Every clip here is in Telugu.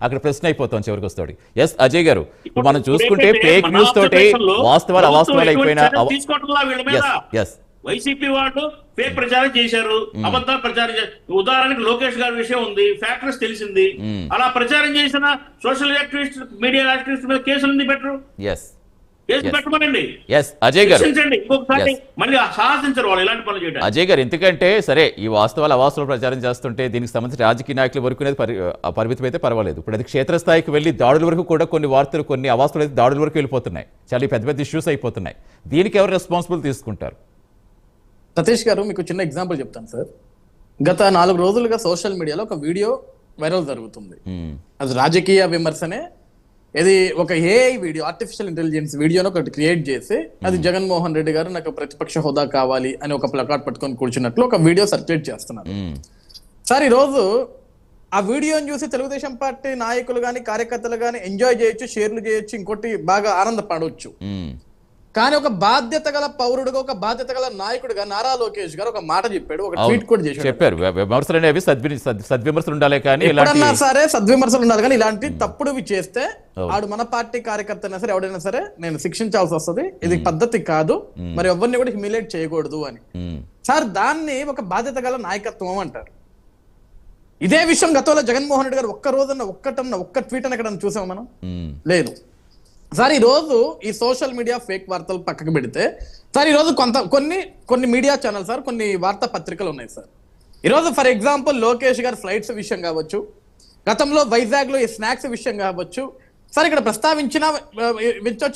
అక్కడ ప్రశ్న అయిపోతాం చివరికి వస్తాడు. ఎస్ అజయ్ గారు, ఇప్పుడు మనం చూసుకుంటే ఫేక్ న్యూస్ తోటి వాస్తవాలు అవాస్తవాలు అయిపోయినా వైసీపీ వాళ్ళు ఫేక్ ప్రచారం చేశారు, అబద్ధాలు ప్రచారం చేశారు. ఉదాహరణకి లోకేష్ గారి విషయం ఉంది, ఫ్యాక్టర్స్ తెలిసింది. అలా ప్రచారం చేసిన సోషల్ యాక్టివిస్ట్, మీడియా యాక్టివిస్ట్ మీద కేసులు పెట్టరు, కేసు పెట్టమనండి. అజయ్ గారు ఇంకొకసారి మళ్ళీ సాహసించరు వాళ్ళు ఇలాంటి పనులు చేయడం. అజయ్ గారు, ఎందుకంటే సరే ఈ వాస్తవాలు అవాస్తవాలు ప్రచారం చేస్తుంటే దీనికి సంబంధించి రాజకీయ నాయకుల వరకు పరిమితం అయితే పర్వాలేదు. ఇప్పుడు అది క్షేత్రస్థాయికి వెళ్ళి దాడుల వరకు కూడా కొన్ని వార్తలు, కొన్ని అవాస్తవాలు అయితే దాడుల వరకు వెళ్ళిపోతున్నాయి, చాలా పెద్ద పెద్ద ఇష్యూస్ అయిపోతున్నాయి. దీనికి ఎవరు రెస్పాన్సిబుల్ తీసుకుంటారు? సతీష్ గారు, మీకు చిన్న ఎగ్జాంపుల్ చెప్తాను సార్. గత 4 రోజులుగా సోషల్ మీడియాలో ఒక వీడియో వైరల్ జరుగుతుంది. అది రాజకీయ విమర్శనే. ఇది ఒక ఏఐ వీడియో, ఆర్టిఫిషియల్ ఇంటెలిజెన్స్ వీడియోని ఒకటి క్రియేట్ చేసి అది జగన్మోహన్ రెడ్డి గారు నాకు ప్రతిపక్ష హోదా కావాలి అని ఒక ప్లకార్డ్ పట్టుకొని కూర్చున్నట్లు ఒక వీడియో సర్క్యులేట్ చేస్తున్నారు సార్. ఈ రోజు ఆ వీడియోని చూసి తెలుగుదేశం పార్టీ నాయకులు గాని కార్యకర్తలు గాని ఎంజాయ్ చేయొచ్చు, షేర్లు చేయొచ్చు, ఇంకోటి బాగా ఆనందపడవచ్చు. కానీ ఒక బాధ్యత గల పౌరుడుగా, ఒక బాధ్యత గల నాయకుడిగా నారా లోకేష్ గారు ఒక మాట చెప్పాడు, ఒక ట్వీట్ కూడా చేశాడు. చెప్పారు విమర్శలు అనేవి సద్విమర్శలు ఉండాలి, కానీ ఎప్పుడన్నా సరే సద్విమర్శలు ఉండాలి, కానీ ఇలాంటి తప్పుడువి చేస్తే ఆడు మన పార్టీ కార్యకర్త అయినా సరే ఎవడైనా సరే నేను శిక్షించాల్సి వస్తుంది, ఇది పద్ధతి కాదు, మరి ఎవరిని కూడా హ్యూమిలేట్ చేయకూడదు అని. సార్, దాన్ని ఒక బాధ్యత గల నాయకత్వం అంటారు. ఇదే విషయం గతంలో జగన్మోహన్ రెడ్డి గారు ఒక్క రోజున ఒక్క ట్వీట్ అని ఎక్కడ చూసాం మనం? లేదు సార్. ఈ రోజు ఈ సోషల్ మీడియా ఫేక్ వార్తలు పక్కకు పెడితే సార్, ఈ రోజు కొన్ని మీడియా ఛానల్ సార్, కొన్ని వార్తా పత్రికలు ఉన్నాయి సార్. ఈరోజు ఫర్ ఎగ్జాంపుల్ లోకేష్ గారు ఫ్లైట్స్ విషయం కావచ్చు, గతంలో వైజాగ్ లో ఈ స్నాక్స్ విషయం కావచ్చు సార్, ఇక్కడ ప్రస్తావించిన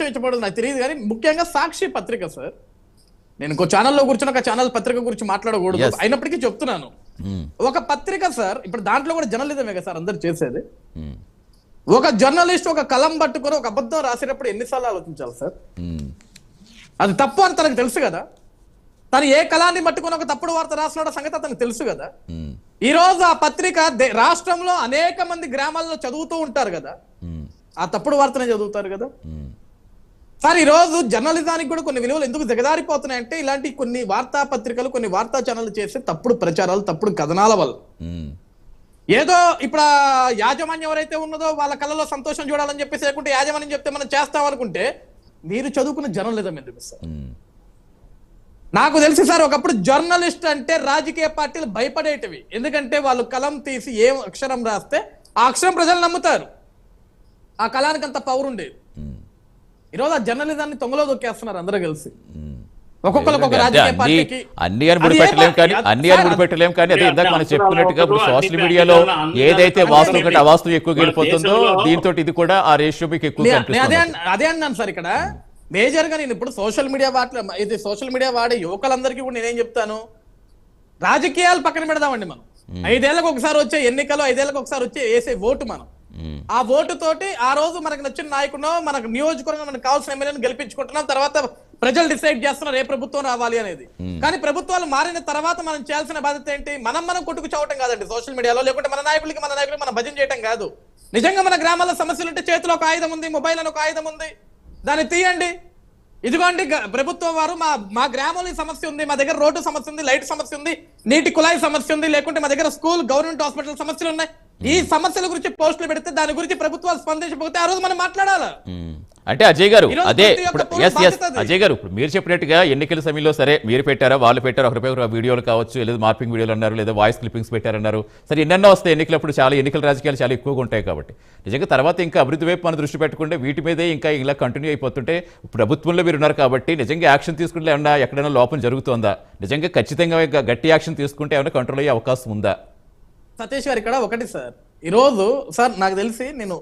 ఇచ్చబడదు నాకు తెలియదు, కానీ ముఖ్యంగా సాక్షి పత్రిక సార్. నేను ఇంకో ఛానల్లో కూర్చొని ఒక ఛానల్ పత్రిక గురించి మాట్లాడకూడదు, అయినప్పటికీ చెప్తున్నాను. ఒక పత్రిక సార్, ఇప్పుడు దాంట్లో కూడా జర్నలిజమే కదా సార్ అందరు చేసేది. ఒక జర్నలిస్ట్ ఒక కలం పట్టుకొని ఒక అబద్ధం రాసేటప్పుడు ఎన్నిసార్లు ఆలోచించాలి సార్? అది తప్పు అని తనకు తెలుసు కదా. తను ఏ కళాన్ని పట్టుకొని ఒక తప్పుడు వార్త రాసిన సంగతి అతనికి తెలుసు కదా. ఈ రోజు ఆ పత్రిక రాష్ట్రంలో అనేక మంది గ్రామాల్లో చదువుతూ ఉంటారు కదా, ఆ తప్పుడు వార్తనే చదువుతారు కదా సార్. ఈ రోజు జర్నలిజానికి కూడా కొన్ని విలువలు ఎందుకు దిగజారిపోతున్నాయంటే ఇలాంటి కొన్ని వార్తా పత్రికలు, కొన్ని వార్తా ఛానళ్లు చేసే తప్పుడు ప్రచారాలు, తప్పుడు కథనాల వల్ల. ఏదో ఇప్పుడు యాజమాన్యం ఎవరైతే ఉన్నదో వాళ్ళ కళ్ళలో సంతోషం చూడాలని చెప్పేసి, లేకుంటే యాజమాన్యం చెప్తే మనం చేస్తాం అనుకుంటే మీరు చదువుకున్న జర్నలిజం ఎందుకు సార్? నాకు తెలిసి సార్, ఒకప్పుడు జర్నలిస్ట్ అంటే రాజకీయ పార్టీలు భయపడేటివి, ఎందుకంటే వాళ్ళు కలం తీసి ఏ అక్షరం రాస్తే ఆ అక్షరం ప్రజలు నమ్ముతారు, ఆ కళానికి అంత పవర్ ఉండేది. ఈరోజు ఆ జర్నలిజాన్ని తొంగలో దొక్కేస్తున్నారు అందరూ కలిసి. అన్ని అని ముడిపెట్టలేం, కానీ అదే ఇందాక మనం చెప్పుకున్నట్టుగా ఇప్పుడు సోషల్ మీడియాలో ఏదైతే వాస్తవం కంటే అవాస్తవం ఎక్కువగా వెళ్ళిపోతుందో దీంతో ఇది కూడా ఆ రేషియో మీకు ఎక్కువ. అదే అన్నాను సార్. ఇక్కడ మేజర్ గా నేను ఇప్పుడు సోషల్ మీడియా వాడే యువకులందరికీ కూడా నేనేం చెప్తాను, రాజకీయాలు పక్కన పెడదామండి. మనం 5 ఏళ్లకు ఒకసారి వచ్చే ఎన్నికలు, 5 ఏళ్లకు ఒకసారి వచ్చే వేసే ఓటు, మనం ఆ ఓటు తోటి ఆ రోజు మనకు నచ్చిన నాయకుడు, మనకు నియోజకవర్గం మనకు కావాల్సిన ఎమ్మెల్యేని గెలిపించుకుంటున్నాం. తర్వాత ప్రజలు డిసైడ్ చేస్తున్నారు ఏ ప్రభుత్వం రావాలి అనేది. కానీ ప్రభుత్వాలు మారిన తర్వాత మనం చేయాల్సిన బాధ్యత ఏంటి? మనం కొట్టుకు చావటం కాదండి సోషల్ మీడియాలో, లేకుంటే మన నాయకులకి మనం భజన చేయటం కాదు. నిజంగా మన గ్రామాల్లో సమస్యలు ఉంటే చేతిలో ఒక ఆయుధం ఉంది, మొబైల్ అని ఒక ఆయుధం ఉంది, దాన్ని తీయండి. ఇదిగోండి ప్రభుత్వం వారు మా గ్రామంలో సమస్య ఉంది, మా దగ్గర రోడ్డు సమస్య ఉంది, లైట్ సమస్య ఉంది, నీటి కుళాయి సమస్య ఉంది, లేకుంటే మా దగ్గర స్కూల్, గవర్నమెంట్ హాస్పిటల్ సమస్యలు ఉన్నాయి. ఈ సమస్యల గురించి పోస్టులు పెడితే దాని గురించి ప్రభుత్వాలు స్పందించకపోతే ఆ రోజు మనం మాట్లాడాలా? అంటే అజయ్ గారు, అదే అజయ్ గారు, ఇప్పుడు మీరు చెప్పినట్టుగా ఎన్నికల సమయంలో సరే మీరు పెట్టారా, వాళ్ళు పెట్టారు, ఒకరిపై వీడియోలు కావచ్చు, లేదా మార్పింగ్ వీడియోలు అన్నారు, లేదా వాయిస్ క్లిప్పింగ్స్ పెట్టారన్నారు. సరే ఎన్నెన్నో వస్తాయి ఎన్నికలప్పుడు, చాలా ఎన్నికల రాజకీయాలు చాలా ఎక్కువగా ఉంటాయి కాబట్టి నిజంగా తర్వాత ఇంకా అభివృద్ధి వైపు మన దృష్టి పెట్టుకుంటే వీటి మీదే ఇంకా ఇలా కంటిన్యూ అయిపోతుంటే ప్రభుత్వంలో మీరు ఉన్నారు కాబట్టి నిజంగా యాక్షన్ తీసుకుంటే ఏమన్నా ఎక్కడైనా లోపం జరుగుతుందా? నిజంగా ఖచ్చితంగా గట్టి యాక్షన్ తీసుకుంటే ఏమైనా కంట్రోల్ అయ్యే అవకాశం ఉందా? సతీష్ గారు, ఇక్కడ ఒకటి సార్, ఈరోజు సార్ నాకు తెలిసి నేను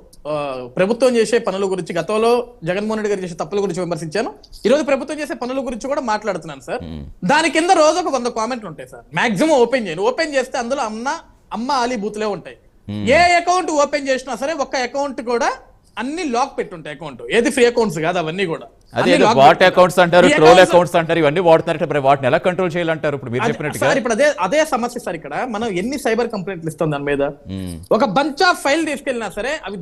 ప్రభుత్వం చేసే పనుల గురించి, గతంలో జగన్మోహన్ రెడ్డి గారు చేసే తప్పుల గురించి విమర్శించాను, ఈరోజు ప్రభుత్వం చేసే పనుల గురించి కూడా మాట్లాడుతున్నాను సార్. దాని కింద రోజు ఒక 100 కామెంట్లు ఉంటాయి సార్, మాక్సిమం ఓపెన్ చేస్తే అందులో అమ్మ ఆలీ బూతులే ఉంటాయి. ఏ అకౌంట్ ఓపెన్ చేసినా సరే ఒక్క అకౌంట్ కూడా అన్ని లాక్ పెట్టుంటాయి. అకౌంట్ ఏది ఫ్రీ అకౌంట్స్ కాదు, అవన్నీ కూడా వాట్ అకౌంట్స్ అంటారు, ట్రోల్ అకౌంట్స్ అంటారు, ఇవన్నీ వాడుతున్నారు. వాటిని ఎలా కంట్రోల్ చేయాలంటారు? ఇప్పుడు మీరు చెప్పినట్టుగా ఇప్పుడు అదే సమస్య సార్. ఇక్కడ మనం ఎన్ని సైబర్ కంప్లైంట్లు ఇస్తాం దాని మీద, ఒక బంచ్ ఆఫ్ ఫైల్ తీసుకెళ్ళినా సరే అవి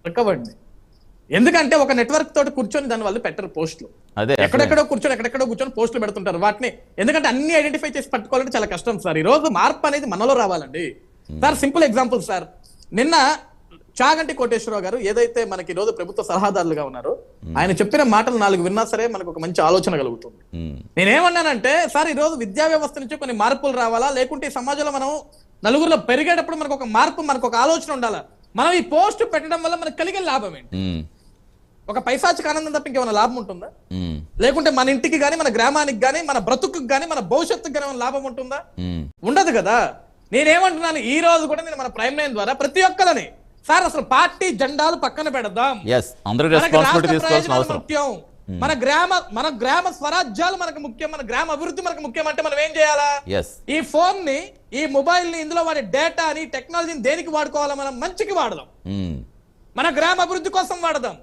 దొరకవండి. ఎందుకంటే ఒక నెట్వర్క్ తోటి కూర్చొని దాని వాళ్ళు పెట్టరు పోస్టులు, ఎక్కడెక్కడో కూర్చొని పోస్టులు పెడుతుంటారు వాటిని. ఎందుకంటే అన్ని ఐడెంటిఫై చేసి పట్టుకోవాలంటే చాలా కష్టం సార్. ఈ రోజు మార్పు అనేది మనలో రావాలండి సార్. సింపుల్ ఎగ్జాంపుల్ సార్, నిన్న చాగంటి కోటేశ్వరరావు గారు ఏదైతే మనకి ఈ రోజు ప్రభుత్వ సలహాదారులుగా ఉన్నారో ఆయన చెప్పిన మాటలు 4 విన్నా సరే మనకు ఒక మంచి ఆలోచన కలుగుతుంది. నేనేమన్నానంటే సార్ ఈ రోజు విద్యా వ్యవస్థ నుంచి కొన్ని మార్పులు రావాలా, లేకుంటే ఈ సమాజంలో మనం నలుగురిలో పెరిగేటప్పుడు మనకు ఒక మార్పు, మనకు ఒక ఆలోచన ఉండాలా. మనం ఈ పోస్ట్ పెట్టడం వల్ల మనకు కలిగే లాభం ఏంటి? ఒక పైశాచిక ఆనందం తప్ప ఇంకేమైనా లాభం ఉంటుందా? లేకుంటే మన ఇంటికి గానీ, మన గ్రామానికి గానీ, మన బ్రతుకుకి గానీ, మన భవిష్యత్తుకు గానీ లాభం ఉంటుందా? ఉండదు కదా. నేనేమంటున్నాను, ఈ రోజు కూడా నేను మన ప్రైమ్ లైన్ ద్వారా ప్రతి ఒక్కరిని సార్ అసలు పార్టీ జెండాలు పక్కన పెడదాం. ముఖ్యం, మన గ్రామ స్వరాజ్యాలు మనకు ముఖ్యం, మన గ్రామ అభివృద్ధి మనకు ముఖ్యం. అంటే మనం ఏం చేయాలా? ఈ ఫోన్ ని, ఈ మొబైల్ ని, ఇందులో వాడే డేటాని, టెక్నాలజీని దేనికి వాడుకోవాలా? మనం మంచికి వాడదాం, మన గ్రామ అభివృద్ధి కోసం వాడదాం.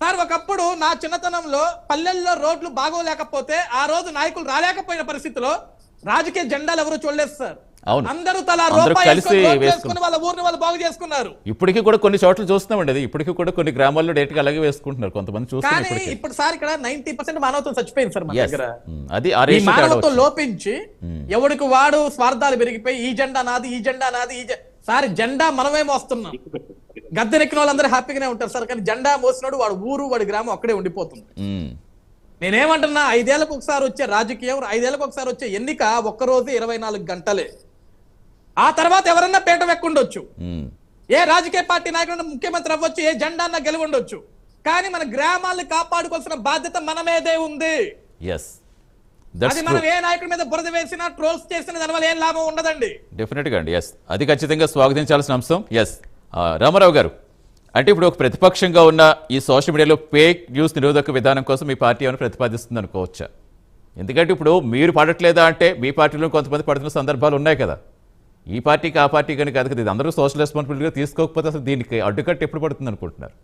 సార్ ఒకప్పుడు నా చిన్నతనంలో పల్లెల్లో రోడ్లు బాగోలేకపోతే ఆ రోజు నాయకులు రాలేకపోయిన పరిస్థితిలో రాజకీయ జెండాలు ఎవరు చూడలేదు సార్. అందరూ తలా రూపాయి వేసుకుని వాళ్ళ ఊరిని వాళ్ళు బాగు చేసుకున్నారు. ఇప్పటికీ కూడా కొన్ని చోట్ల చూస్తున్నామండి, అది ఇప్పటికీ కూడా కొన్ని గ్రామాల్లో డేట్ అలాగే వేసుకుంటున్నారు కొంతమంది చూస్తున్నారు. కానీ ఇప్పుడు సార్ ఇక్కడ 90% మానవత్వం చచ్చిపోయింది సార్ మన దగ్గర. అది మానవత్వం లోపించి ఎవడికి వాడు స్వార్థాలు పెరిగిపోయి ఈ జెండా నాది, ఈ జెండా నాది, సార్ జెండా మనమేమో వస్తున్నాం. గద్దెనెక్కిన వాళ్ళందరూ హ్యాపీగానే ఉంటారు సార్, కానీ జెండా మోసినోడు వాడు ఊరు, వాడి గ్రామం అక్కడే ఉండిపోతుంది. నేనేమంటున్నా, 5 ఏళ్లకు ఒకసారి వచ్చే రాజకీయం, 5 ఏళ్లకు ఒకసారి వచ్చే ఎన్నిక ఒక్కరోజు 24 గంటలే. ఆ తర్వాత ఎవరన్నా పేట వెక్కుండొచ్చు, ఏ రాజకీయ పార్టీ నాయకుడు ముఖ్యమంత్రి అవ్వచ్చు, ఏ జెండా అన్నా గెలవండొచ్చు, కానీ మన గ్రామాలను కాపాడుకోవాల్సిన బాధ్యత మనమేదే ఉంది. అది మనం ఏ నాయకుడి మీద బురద వేసినా, ట్రోల్స్ చేసినా దానివల్ల ఏం లాభం ఉండదండి. డెఫినెట్ గా అండి. అది ఖచ్చితంగా స్వాగతించాల్సిన అంశం. రామారావు గారు, అంటే ఇప్పుడు ఒక ప్రతిపక్షంగా ఉన్న ఈ సోషల్ మీడియాలో ఫేక్ న్యూస్ నిరోధక విధానం కోసం మీ పార్టీ ఏమైనా ప్రతిపాదిస్తుంది అనుకోవచ్చా? ఎందుకంటే ఇప్పుడు మీరు పడట్లేదా అంటే మీ పార్టీలో కొంతమంది పడుతున్న సందర్భాలు ఉన్నాయి కదా. ఈ పార్టీకి ఆ పార్టీ కానీ కాదు కదా, ఇది అందరూ సోషల్ రెస్పాన్సిబిలిటీగా తీసుకోకపోతే అసలు దీనికి అడ్డుకట్టు ఎప్పుడు పడుతుంది అనుకుంటున్నారు?